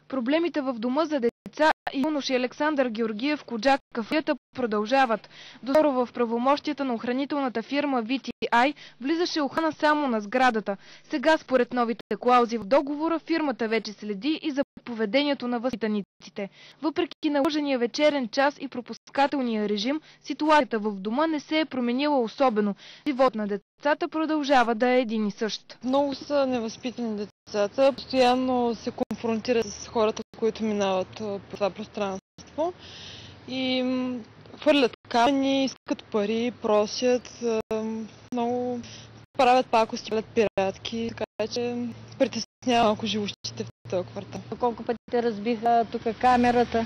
Проблемите в дома за деца и юноши Александър Георгиев Коджак-кафията продължават. Доскоро в правомощията на охранителната фирма VTI влизаше охрана само на сградата. Сега, според новите клаузи в договора, фирмата вече следи и за поведението на възпитаниците. Въпреки наложения вечерен час и пропускателния режим, ситуацията в дома не се е променила особено. Живот на децата продължава да е един и същ. Много са невъзпитани децата, постоянно се конфронтират с хората, които минават по това пространство и хвърлят камъни, искат пари, просят, много правят пакости, правят пиратки, така че притеснява малко живущите в този квартал. Колко пъти те разбиха тук камерата,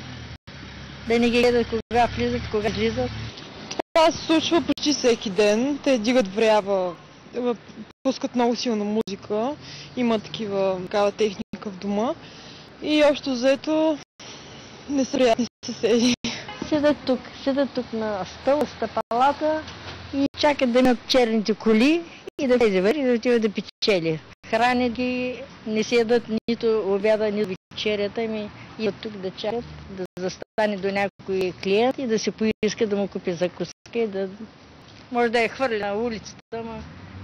да не ги гледат кога влизат, кога излизат. Това се случва почти всеки ден. Те дигат врява, пускат много силна музика, има такава техника в дома и общо взето не са приятни съседи. Седат тук на стъпалата и чакат да имат черните коли и да влезе вътре и да отиват да печели. Хранят ги, не си ядат нито обяда, нито вечерята, и от тук да чакат, да застане до някой клиент и да се поиска да му купи закуска и да може да я хвърли на улицата, но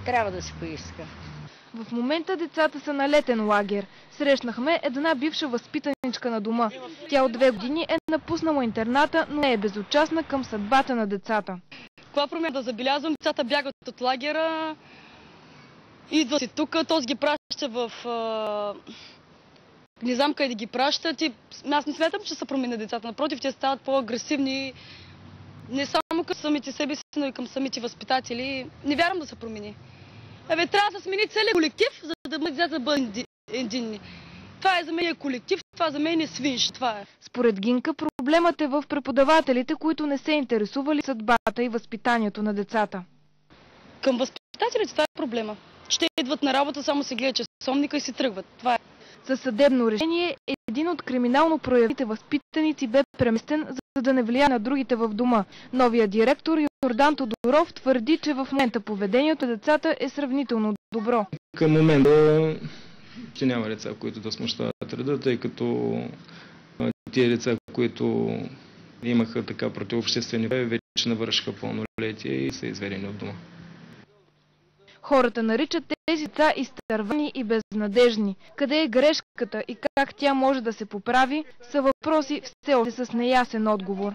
трябва да се поиска. В момента децата са на летен лагер. Срещнахме една бивша възпитаничка на дома. Тя от 2 години е напуснала интерната, но не е безучастна към съдбата на децата. Каква промяна да забелязвам? Децата бягат от лагера, идват си тук, този ги праща в... Не знам къде ги пращат и аз не смятам, че са промени децата. Напротив, те стават по-агресивни не само към самите себе си, но и към самите възпитатели. Не вярвам да се промени. Трябва да смени целият колектив, за да бъдат децата да бъдат единни. Това е за мен колектив, това за мен е свинш. Това е. Според Гинка, проблемът е в преподавателите, които не се интересували съдбата и възпитанието на децата. Към възпитателите това е проблема. Че те идват на работа, само се гледат часовника и си тръгват. Това е. За съдебно решение един от криминално проявите възпитаници бе преместен, за да не влияе на другите в дома. Новият директор Йордан Тодоров твърди, че в момента поведението на децата е сравнително добро. Към момента че няма деца, които да смущават реда, тъй като тия деца, които имаха така противообществени, вече навършиха пълнолетие и са изведени от дома. Хората наричат тези деца изтървани и безнадежни. Къде е грешката и как тя може да се поправи, са въпроси все още с неясен отговор.